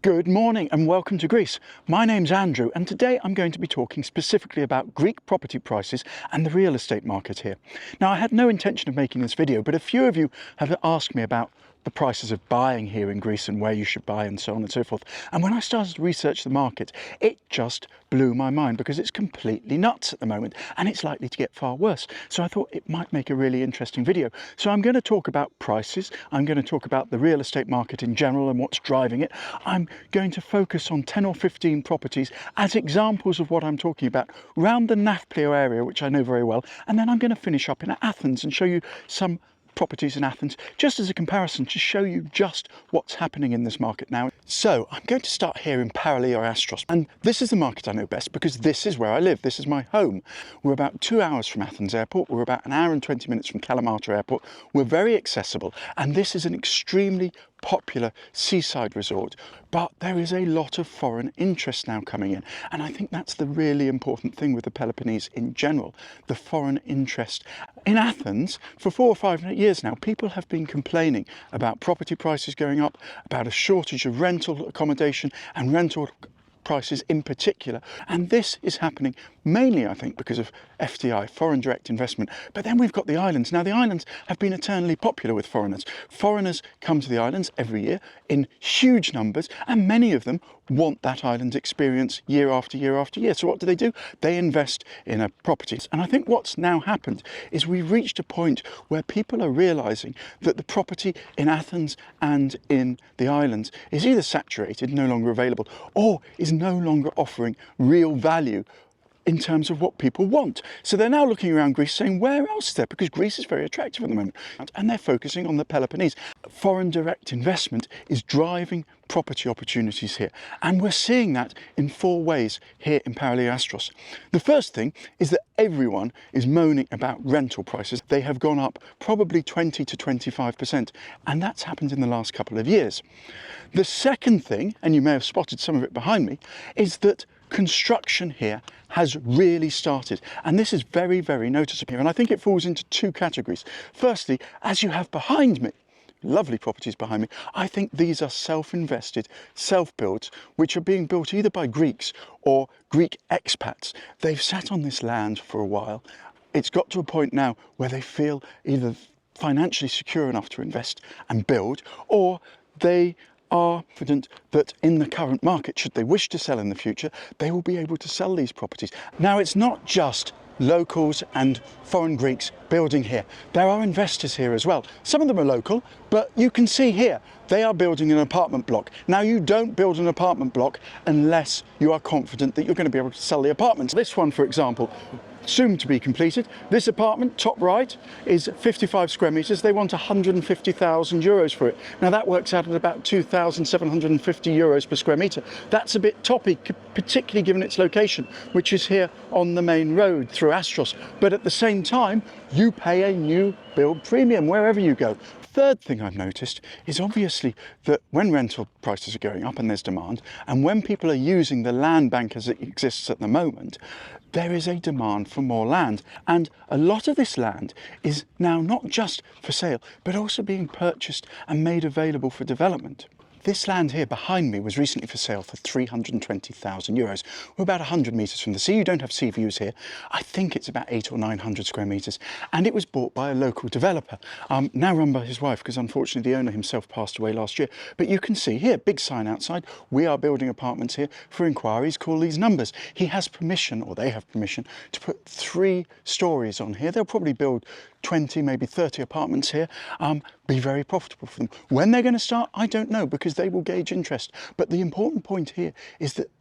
Good morning and welcome to Greece. My name's Andrew and today I'm going to be talking specifically about Greek property prices and the real estate market here. Now, I had no intention of making this video, but a few of you have asked me about the prices of buying here in Greece and where you should buy and so on and so forth. And when I started to research the market, it just blew my mind because it's completely nuts at the moment and it's likely to get far worse. So I thought it might make a really interesting video. So I'm going to talk about prices. I'm going to talk about the real estate market in general and what's driving it. I'm going to focus on 10 or 15 properties as examples of what I'm talking about around the Nafplio area, which I know very well. And then I'm going to finish up in Athens and show you some properties in Athens, just as a comparison to show you just what's happening in this market now. So I'm going to start here in Paralio Astros, and this is the market I know best because this is where I live, this is my home. We're about 2 hours from Athens airport, we're about an hour and 20 minutes from Kalamata airport, we're very accessible, and this is an extremely popular seaside resort, but there is a lot of foreign interest now coming in, and I think that's the really important thing with the Peloponnese in general, the foreign interest. In Athens, for 4 or 5 years now, people have been complaining about property prices going up, about a shortage of rental accommodation and rental prices in particular, and this is happening mainly, I think, because of FDI, foreign direct investment. But then we've got the islands. Now, the islands have been eternally popular with foreigners. Foreigners come to the islands every year in huge numbers, and many of them want that island experience year after year after year. So what do? They invest in properties. And I think what's now happened is we've reached a point where people are realizing that the property in Athens and in the islands is either saturated, no longer available, or is no longer offering real value in terms of what people want. So they're now looking around Greece saying, where else is there? Because Greece is very attractive at the moment. And they're focusing on the Peloponnese. Foreign direct investment is driving property opportunities here. And we're seeing that in 4 ways here in Paralio Astros. The first thing is that everyone is moaning about rental prices. They have gone up probably 20 to 25%. And that's happened in the last couple of years. The second thing, and you may have spotted some of it behind me, is that construction here has really started, and this is very, very noticeable here, and I think it falls into 2 categories. Firstly, as you have behind me, lovely properties behind me, I think these are self-invested, self-builds, which are being built either by Greeks or Greek expats. They've sat on this land for a while. It's got to a point now where they feel either financially secure enough to invest and build, or they are confident that in the current market, should they wish to sell in the future, they will be able to sell these properties. Now, it's not just locals and foreign Greeks building here. There are investors here as well. Some of them are local, but you can see here, they are building an apartment block. Now, you don't build an apartment block unless you are confident that you're going to be able to sell the apartments. This one, for example, soon to be completed. This apartment, top right, is 55 square metres. They want 150,000 euros for it. Now, that works out at about 2,750 euros per square metre. That's a bit toppy, particularly given its location, which is here on the main road through Astros. But at the same time, you pay a new build premium wherever you go. Third thing I've noticed is obviously that when rental prices are going up and there's demand, and when people are using the land bank as it exists at the moment, there is a demand for more land. And a lot of this land is now not just for sale, but also being purchased and made available for development. This land here behind me was recently for sale for 320,000 euros. We're about 100 metres from the sea. You don't have sea views here. I think it's about 800 or 900 square metres. And it was bought by a local developer, now run by his wife, because unfortunately the owner himself passed away last year. But you can see here, big sign outside, we are building apartments here for inquiries, call these numbers. He has permission, or they have permission, to put 3 stories on here. They'll probably build 20, maybe 30 apartments here, be very profitable for them. When they're going to start, I don't know, because they will gauge interest. But the important point here is that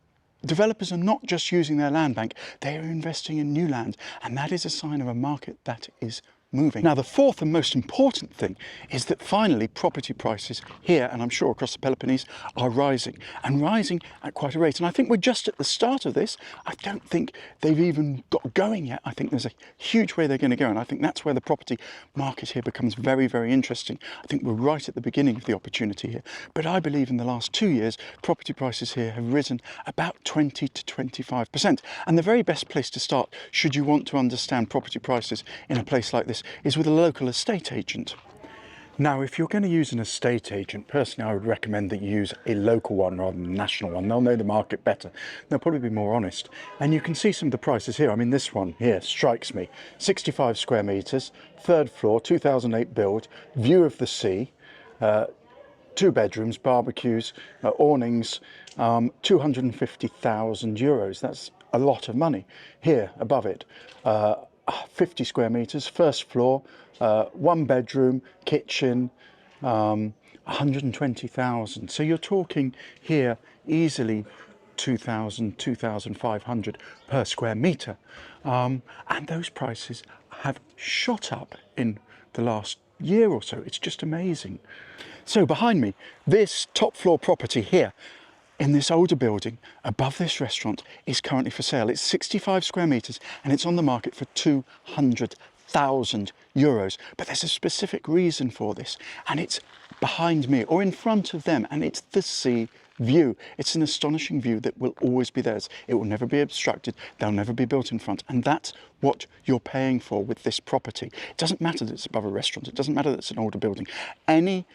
developers are not just using their land bank, they are investing in new land, and that is a sign of a market that is moving. Now, the fourth and most important thing is that finally property prices here, and I'm sure across the Peloponnese, are rising, and rising at quite a rate. And I think we're just at the start of this. I don't think they've even got going yet. I think there's a huge way they're going to go, and I think that's where the property market here becomes very, very interesting. I think we're right at the beginning of the opportunity here. But I believe in the last 2 years, property prices here have risen about 20 to 25%. And the very best place to start, should you want to understand property prices in a place like this, is with a local estate agent. Now, if you're going to use an estate agent, personally, I would recommend that you use a local one rather than a national one. They'll know the market better. They'll probably be more honest. And you can see some of the prices here. I mean, this one here strikes me. 65 square metres, third floor, 2008 build, view of the sea, 2 bedrooms, barbecues, awnings, €250,000. That's a lot of money. Here, above it, 50 square metres, first floor, 1 bedroom, kitchen, 120,000. So you're talking here easily 2,000, 2,500 per square metre. And those prices have shot up in the last year or so. It's just amazing. So behind me, this top floor property here in this older building above this restaurant is currently for sale. It's 65 square metres and it's on the market for €200,000. But there's a specific reason for this, and it's behind me or in front of them, and it's the sea view. It's an astonishing view that will always be theirs. It will never be obstructed. They'll never be built in front. And that's what you're paying for with this property. It doesn't matter that it's above a restaurant. It doesn't matter that it's an older building. Any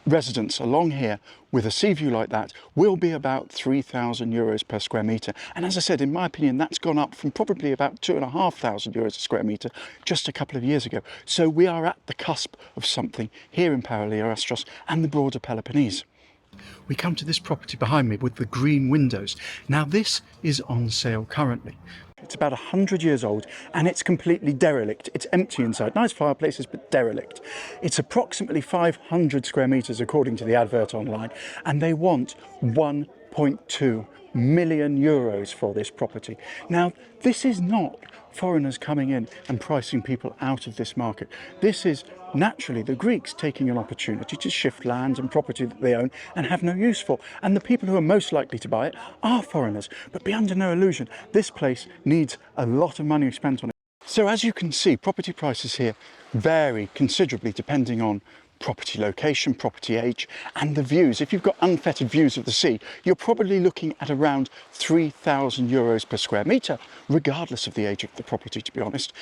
residence along here with a sea view like that will be about €3,000 per square metre. And as I said, in my opinion, that's gone up from probably about €2,500 a square metre just a couple of years ago. So we are at the cusp of something here in Paralio Astros and the broader Peloponnese. We come to this property behind me with the green windows. Now this is on sale currently. It's about 100 years old and it's completely derelict. It's empty inside. Nice fireplaces, but derelict. It's approximately 500 square metres according to the advert online, and they want €1.2 million for this property. Now, this is not foreigners coming in and pricing people out of this market. This is naturally the Greeks taking an opportunity to shift land and property that they own and have no use for. And the people who are most likely to buy it are foreigners. But be under no illusion, this place needs a lot of money spent on it. So as you can see, property prices here vary considerably depending on property location, property age, and the views. If you've got unfettered views of the sea, you're probably looking at around €3,000 per square metre, regardless of the age of the property, to be honest.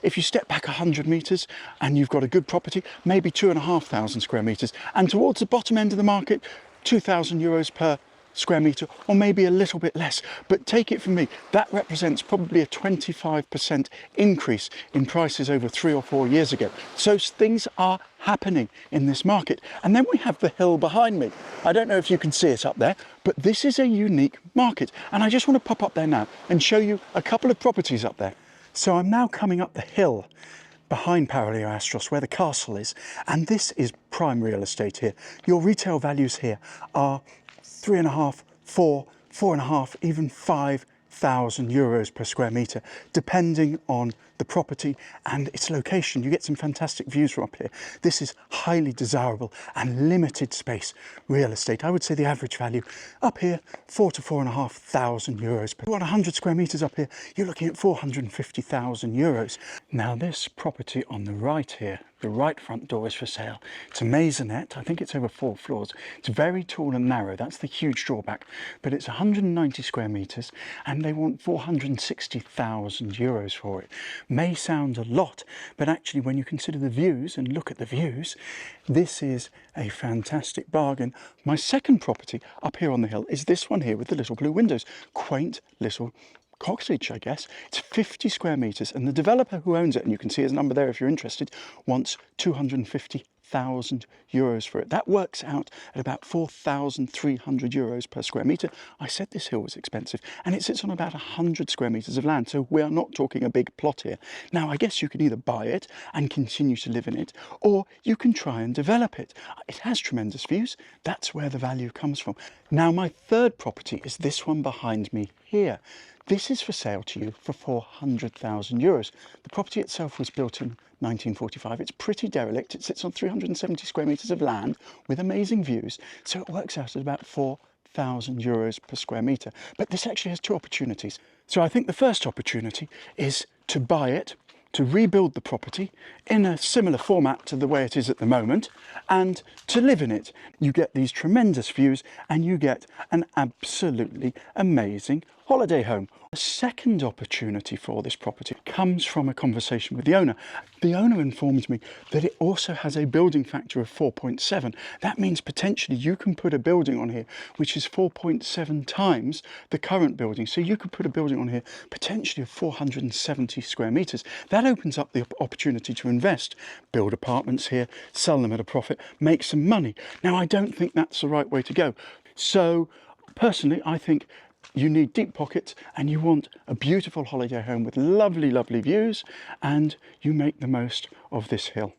If you step back 100 metres and you've got a good property, maybe 2,500 square metres, and towards the bottom end of the market, €2,000 per square metre, or maybe a little bit less. But take it from me, that represents probably a 25% increase in prices over 3 or 4 years ago. So things are happening in this market. And then we have the hill behind me. I don't know if you can see it up there, but this is a unique market. And I just want to pop up there now and show you a couple of properties up there. So I'm now coming up the hill behind Paralio Astros, where the castle is, and this is prime real estate here. Your retail values here are 3.5, 4, 4.5, even €5,000 per square metre, depending on the property and its location. You get some fantastic views from up here. This is highly desirable and limited space real estate. I would say the average value up here, 4 to 4,500 euros. But 100 square metres up here, you're looking at €450,000. Now this property on the right here, the right front door is for sale. It's a maisonette. I think it's over 4 floors. It's very tall and narrow. That's the huge drawback. But it's 190 square metres and they want €460,000 for it. May sound a lot, but actually when you consider the views and look at the views, this is a fantastic bargain. My second property up here on the hill is this one here with the little blue windows. Quaint little cottage, I guess. It's 50 square metres and the developer who owns it, and you can see his number there if you're interested, wants €250,000 for it. That works out at about €4,300 per square metre. I said this hill was expensive, and it sits on about 100 square metres of land, so we are not talking a big plot here. Now, I guess you can either buy it and continue to live in it, or you can try and develop it. It has tremendous views. That's where the value comes from. Now, my third property is this one behind me here. This is for sale to you for €400,000. The property itself was built in 1945. It's pretty derelict. It sits on 370 square metres of land with amazing views. So it works out at about €4,000 per square metre. But this actually has 2 opportunities. So I think the first opportunity is to buy it, to rebuild the property in a similar format to the way it is at the moment, and to live in it. You get these tremendous views and you get an absolutely amazing Holiday home. A second opportunity for this property comes from a conversation with the owner. The owner informs me that it also has a building factor of 4.7. That means potentially you can put a building on here which is 4.7 times the current building. So you could put a building on here potentially of 470 square meters. That opens up the opportunity to invest, build apartments here, sell them at a profit, make some money. Now, I don't think that's the right way to go. So personally, I think you need deep pockets and you want a beautiful holiday home with lovely, lovely views, and you make the most of this hill.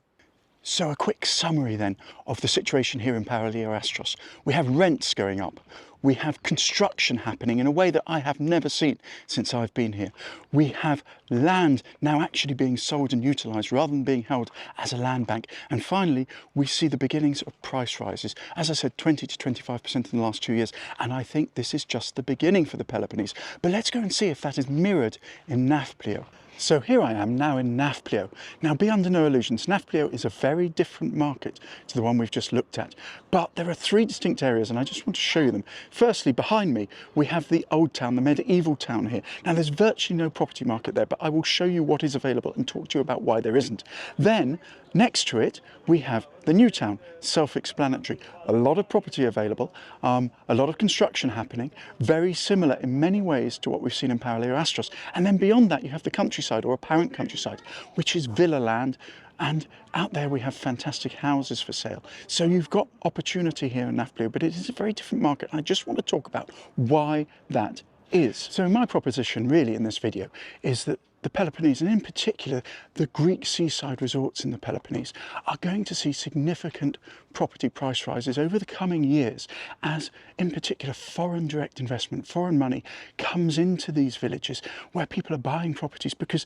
So a quick summary then of the situation here in Paralio Astros. We have rents going up. We have construction happening in a way that I have never seen since I've been here. We have land now actually being sold and utilised rather than being held as a land bank. And finally, we see the beginnings of price rises. As I said, 20 to 25% in the last 2 years. And I think this is just the beginning for the Peloponnese. But let's go and see if that is mirrored in Nafplio. So here I am now in Nafplio. Now, be under no illusions, Nafplio is a very different market to the one we've just looked at. But there are three distinct areas and I just want to show you them. Firstly, behind me, we have the old town, the medieval town here. Now, there's virtually no property market there, but I will show you what is available and talk to you about why there isn't. Then, next to it, we have the new town, self-explanatory. A lot of property available, a lot of construction happening, very similar in many ways to what we've seen in Paralio Astros. And then beyond that, you have the countryside, or apparent countryside, which is villa land. And out there we have fantastic houses for sale. So you've got opportunity here in Nafplio, but it is a very different market. I just want to talk about why that is. So my proposition really in this video is that the Peloponnese, and in particular the Greek seaside resorts in the Peloponnese, are going to see significant property price rises over the coming years as, in particular, foreign direct investment, foreign money comes into these villages where people are buying properties because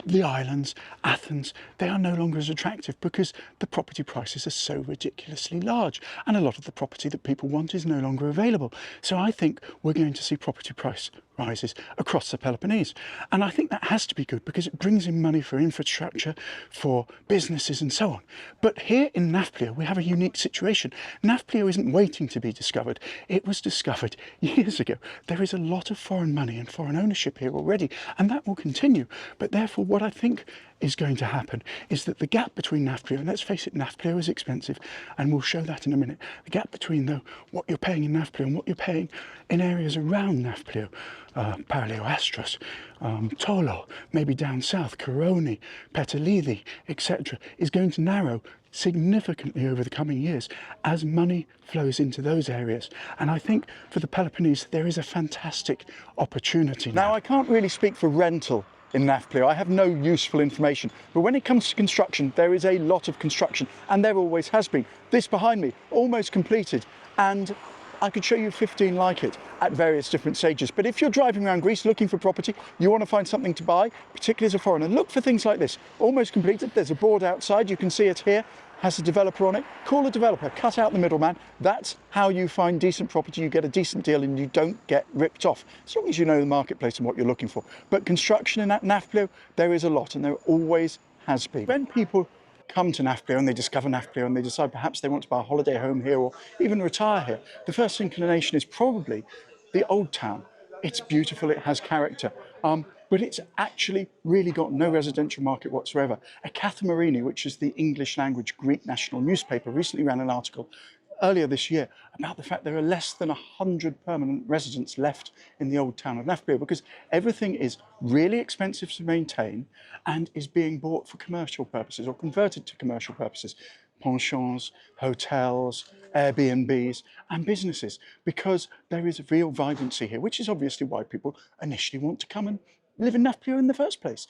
the islands, Athens, they are no longer as attractive because the property prices are so ridiculously large and a lot of the property that people want is no longer available. So I think we're going to see property price rises across the Peloponnese. And I think that has to be good because it brings in money for infrastructure, for businesses and so on. But here in Nafplio, we have a unique situation. Nafplio isn't waiting to be discovered. It was discovered years ago. There is a lot of foreign money and foreign ownership here already, and that will continue. But therefore, what I think is going to happen is that the gap between Nafplio, and let's face it, Nafplio is expensive, and we'll show that in a minute. The gap between though what you're paying in Nafplio and what you're paying in areas around Nafplio, Paralio Astros, Tolo, maybe down south, Coroni, Petalidi, etc., is going to narrow significantly over the coming years as money flows into those areas. And I think for the Peloponnese, there is a fantastic opportunity. Now, I can't really speak for rental in Nafplio. I have no useful information. But when it comes to construction, there is a lot of construction, and there always has been. This behind me, almost completed, and I could show you 15 like it at various different stages. But if you're driving around Greece looking for property, you want to find something to buy, particularly as a foreigner, look for things like this. Almost completed. There's a board outside. You can see it here. Has a developer on it. Call a developer, cut out the middleman. That's how you find decent property. You get a decent deal and you don't get ripped off, as long as you know the marketplace and what you're looking for. But construction in Nafplio, there is a lot, and there always has been. When people come to Nafplio and they discover Nafplio and they decide perhaps they want to buy a holiday home here or even retire here, the first inclination is probably the old town. It's beautiful, it has character, but it's actually really got no residential market whatsoever. A Kathimerini, which is the English language Greek national newspaper, recently ran an article earlier this year about the fact there are less than 100 permanent residents left in the old town of Nafplio because everything is really expensive to maintain and is being bought for commercial purposes or converted to commercial purposes. Pensions, hotels, Airbnbs and businesses, because there is real vibrancy here, which is obviously why people initially want to come and live in Nafplio in the first place.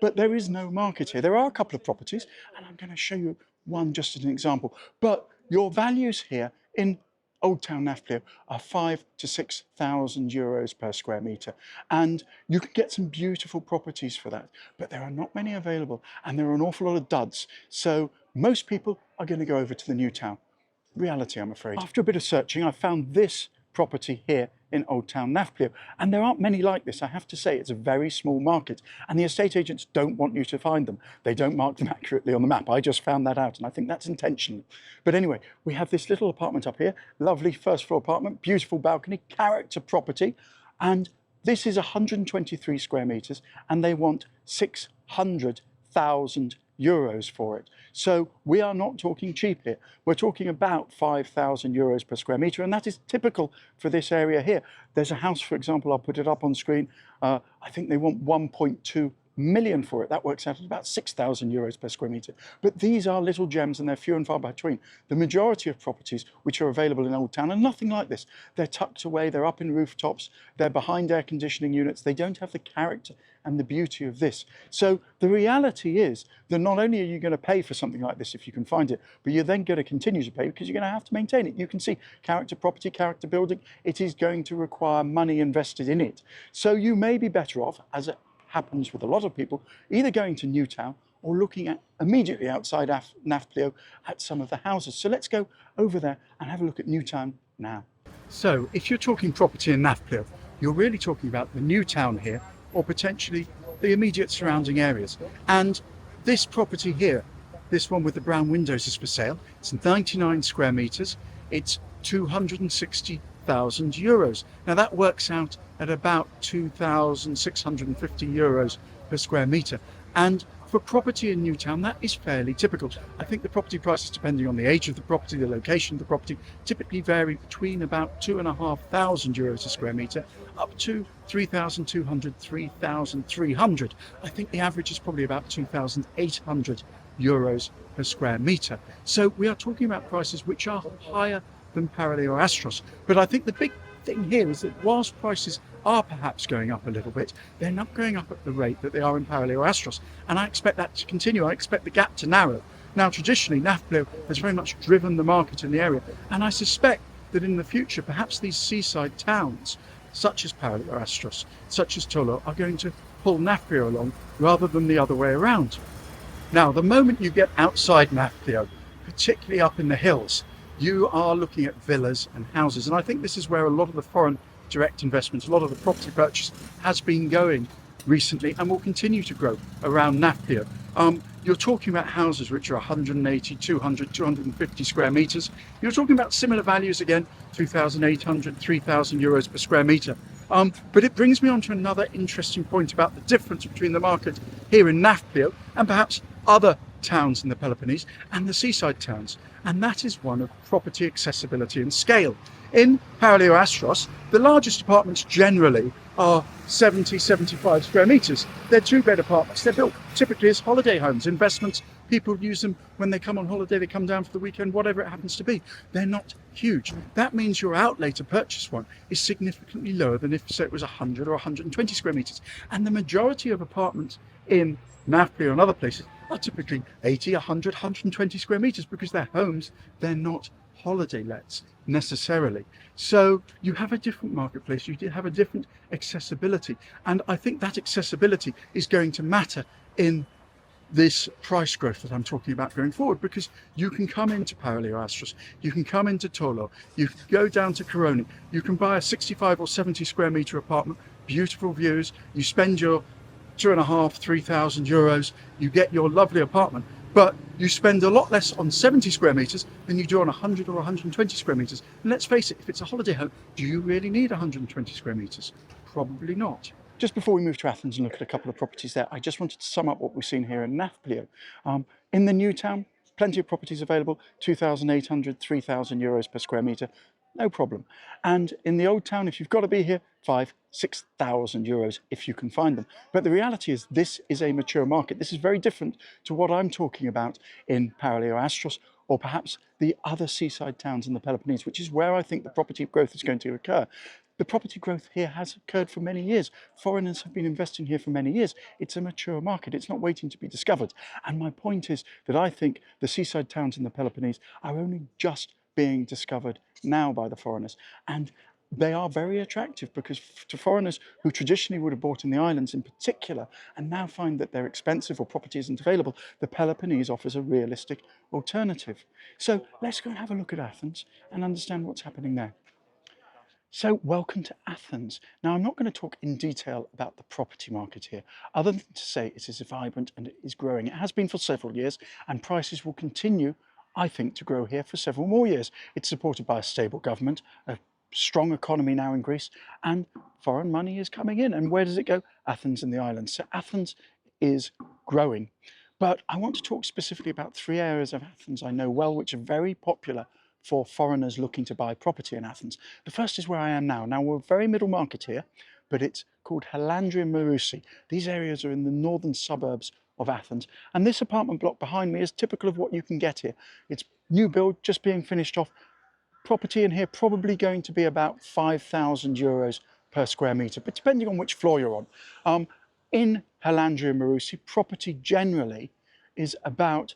But there is no market here. There are a couple of properties, and I'm going to show you one just as an example. But your values here in Old Town Nafplio are 5,000 to 6,000 euros per square metre. And you can get some beautiful properties for that, but there are not many available, and there are an awful lot of duds. So most people are going to go over to the new town. Reality, I'm afraid. After a bit of searching, I found this property here in Old Town Nafplio, and there aren't many like this. I have to say, it's a very small market, and the estate agents don't want you to find them. They don't mark them accurately on the map. I just found that out, and I think that's intentional. But anyway, we have this little apartment up here, lovely first floor apartment, beautiful balcony, character property, and This is 123 square meters and they want 600,000 euros for it. So we are not talking cheap here. We're talking about 5,000 euros per square meter, and that is typical for this area here. There's a house, for example, I'll put it up on screen. I think they want 1.2 million for it. That works out at about 6,000 euros per square meter. But these are little gems and they're few and far between. The majority of properties which are available in Old Town are nothing like this. They're tucked away, they're up in rooftops, they're behind air conditioning units. They don't have the character and the beauty of this. So the reality is that not only are you going to pay for something like this if you can find it, but you're then going to continue to pay because you're going to have to maintain it. You can see character property, character building, it is going to require money invested in it. So you may be better off, as it happens with a lot of people, either going to Newtown or looking at immediately outside Nafplio at some of the houses. So let's go over there and have a look at Newtown now. So if you're talking property in Nafplio, you're really talking about the Newtown here or potentially the immediate surrounding areas. And this property here, this one with the brown windows, is for sale. It's 99 square meters. It's 260,000 euros. Now that works out at about 2,650 euros per square meter. And for property in Newtown, that is fairly typical. I think the property prices, depending on the age of the property, the location of the property, typically vary between about 2,500 euros a square meter up to 3,200, 3,300. I think the average is probably about 2,800 euros per square meter. So we are talking about prices which are higher than Paralio Astros. But I think the big thing here is that whilst prices are perhaps going up a little bit, they're not going up at the rate that they are in Paralio Astros. And I expect that to continue. I expect the gap to narrow. Now, traditionally, Nafplio has very much driven the market in the area. And I suspect that in the future, perhaps these seaside towns, such as Paralio Astros, such as Tolo, are going to pull Nafplio along rather than the other way around. Now, the moment you get outside Nafplio, particularly up in the hills, you are looking at villas and houses. And I think this is where a lot of the foreign direct investments, a lot of the property purchase has been going recently and will continue to grow around Nafplio. You're talking about houses which are 180, 200, 250 square meters. You're talking about similar values again, 2,800, 3,000 euros per square meter. But it brings me on to another interesting point about the difference between the market here in Nafplio and perhaps other towns in the Peloponnese and the seaside towns. And that is one of property accessibility and scale. In Paralio Astros, the largest apartments generally are 70, 75 square meters. They're two-bed apartments. They're built typically as holiday homes, investments. People use them when they come on holiday, they come down for the weekend, whatever it happens to be. They're not huge. That means your outlay to purchase one is significantly lower than if, say, it was 100 or 120 square meters. And the majority of apartments in Nafplio and other places are typically 80, 100, 120 square meters because they're homes, they're not holiday lets necessarily. So you have a different marketplace, you have a different accessibility. And I think that accessibility is going to matter in this price growth that I'm talking about going forward, because you can come into Paralio Astros, you can come into Tolo, you can go down to Coroni, you can buy a 65 or 70 square meter apartment, beautiful views, you spend your 2,500, 3,000 euros, you get your lovely apartment, but you spend a lot less on 70 square meters than you do on 100 or 120 square meters. And let's face it, if it's a holiday home, do you really need 120 square meters? Probably not. Just before we move to Athens and look at a couple of properties there, I just wanted to sum up what we've seen here in Nafplio. In the new town, plenty of properties available, 2,800, 3,000 euros per square meter, no problem. And in the old town, if you've got to be here, 5,000, 6,000 euros if you can find them. But the reality is this is a mature market. This is very different to what I'm talking about in Paralio Astros or perhaps the other seaside towns in the Peloponnese, which is where I think the property growth is going to occur. The property growth here has occurred for many years. Foreigners have been investing here for many years. It's a mature market. It's not waiting to be discovered. And my point is that I think the seaside towns in the Peloponnese are only just being discovered now by the foreigners. And they are very attractive because to foreigners who traditionally would have bought in the islands in particular and now find that they're expensive or property isn't available, the Peloponnese offers a realistic alternative. So let's go and have a look at Athens and understand what's happening there. So welcome to Athens. Now I'm not going to talk in detail about the property market here, other than to say it is vibrant and it is growing. It has been for several years and prices will continue, I think, to grow here for several more years. It's supported by a stable government, a strong economy now in Greece, and foreign money is coming in. And where does it go? Athens and the islands. So Athens is growing. But I want to talk specifically about three areas of Athens I know well, which are very popular for foreigners looking to buy property in Athens. The first is where I am now. Now, we're very middle market here, but it's called Chalandri and Marousi. These areas are in the northern suburbs of Athens. And this apartment block behind me is typical of what you can get here. It's new build, just being finished off. Property in here probably going to be about 5,000 euros per square metre, but depending on which floor you're on. In Chalandri and Marousi, property generally is about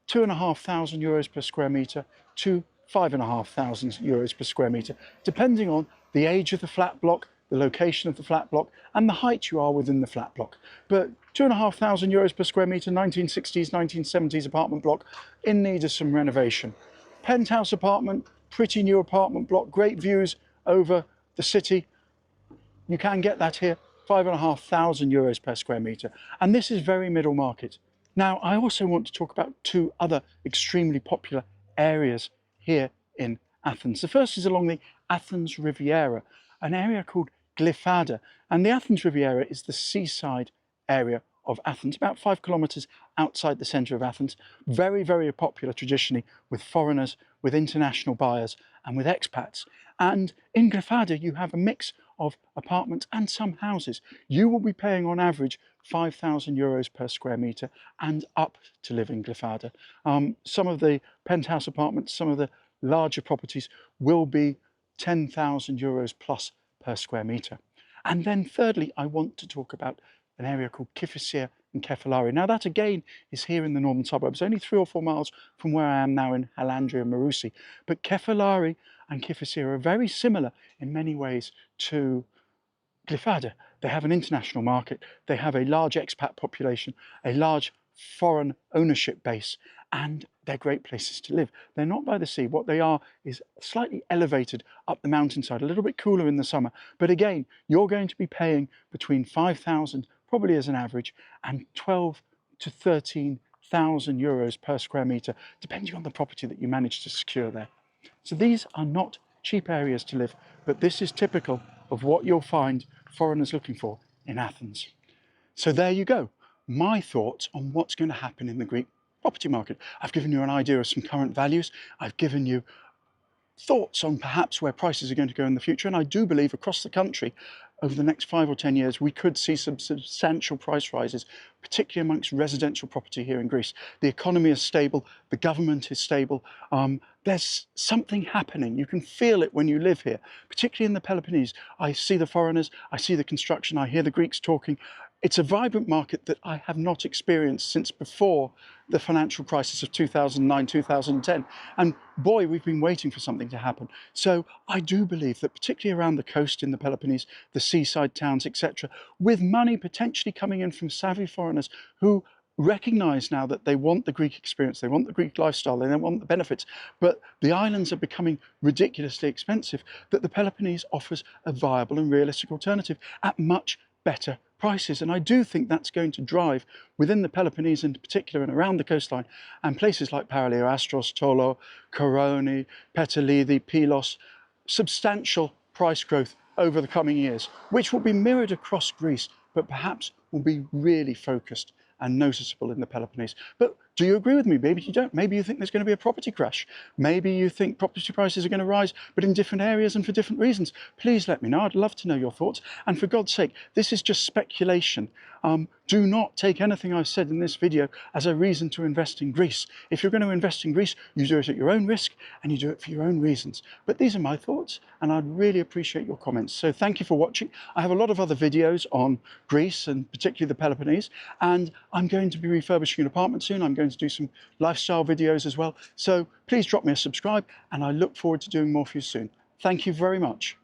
2,500 euros per square metre to 5,500 euros per square metre, depending on the age of the flat block, the location of the flat block, and the height you are within the flat block. But 2,500 euros per square metre, 1960s, 1970s apartment block, in need of some renovation. Penthouse apartment, pretty new apartment block, great views over the city. You can get that here, 5,500 euros per square metre. And this is very middle market. Now, I also want to talk about two other extremely popular areas here in Athens. The first is along the Athens Riviera, an area called Glyfada. And the Athens Riviera is the seaside area of Athens, about 5 kilometres outside the centre of Athens. Very, very popular traditionally with foreigners, with international buyers and with expats. And in Glyfada you have a mix of apartments and some houses. You will be paying on average 5,000 euros per square metre and up to live in Glyfada. Some of the penthouse apartments, some of the larger properties will be 10,000 euros plus per square metre. And then thirdly, I want to talk about an area called Kifissia and Kefalari. Now that again is here in the northern suburbs, only 3 or 4 miles from where I am now in Chalandri and Marousi. But Kefalari and Kifissia are very similar in many ways to Glyfada. They have an international market, they have a large expat population, a large foreign ownership base, and they're great places to live. They're not by the sea. What they are is slightly elevated up the mountainside, a little bit cooler in the summer. But again, you're going to be paying between 5,000, probably as an average, and 12 to 13,000 euros per square metre, depending on the property that you manage to secure there. So these are not cheap areas to live, but this is typical of what you'll find foreigners looking for in Athens. So there you go, my thoughts on what's going to happen in the Greek property market. I've given you an idea of some current values. I've given you thoughts on perhaps where prices are going to go in the future. And I do believe across the country, over the next 5 or 10 years, we could see some substantial price rises, particularly amongst residential property here in Greece. The economy is stable, the government is stable. There's something happening. You can feel it when you live here, particularly in the Peloponnese. I see the foreigners, I see the construction, I hear the Greeks talking. It's a vibrant market that I have not experienced since before the financial crisis of 2009, 2010. And boy, we've been waiting for something to happen. So I do believe that particularly around the coast in the Peloponnese, the seaside towns, etc., with money potentially coming in from savvy foreigners who recognise now that they want the Greek experience, they want the Greek lifestyle, they want the benefits, but the islands are becoming ridiculously expensive, that the Peloponnese offers a viable and realistic alternative at much better prices. And I do think that's going to drive within the Peloponnese in particular and around the coastline and places like Paralio Astros, Tolo, Koroni, Petalidi, Pylos, substantial price growth over the coming years, which will be mirrored across Greece, but perhaps will be really focused and noticeable in the Peloponnese. But do you agree with me? Maybe you don't. Maybe you think there's going to be a property crash. Maybe you think property prices are going to rise, but in different areas and for different reasons. Please let me know. I'd love to know your thoughts. And for God's sake, this is just speculation. Do not take anything I've said in this video as a reason to invest in Greece. If you're going to invest in Greece, you do it at your own risk and you do it for your own reasons. But these are my thoughts and I'd really appreciate your comments. So thank you for watching. I have a lot of other videos on Greece and particularly the Peloponnese, and I'm going to be refurbishing an apartment soon. I'm going to do some lifestyle videos as well. So please drop me a subscribe and I look forward to doing more for you soon. Thank you very much.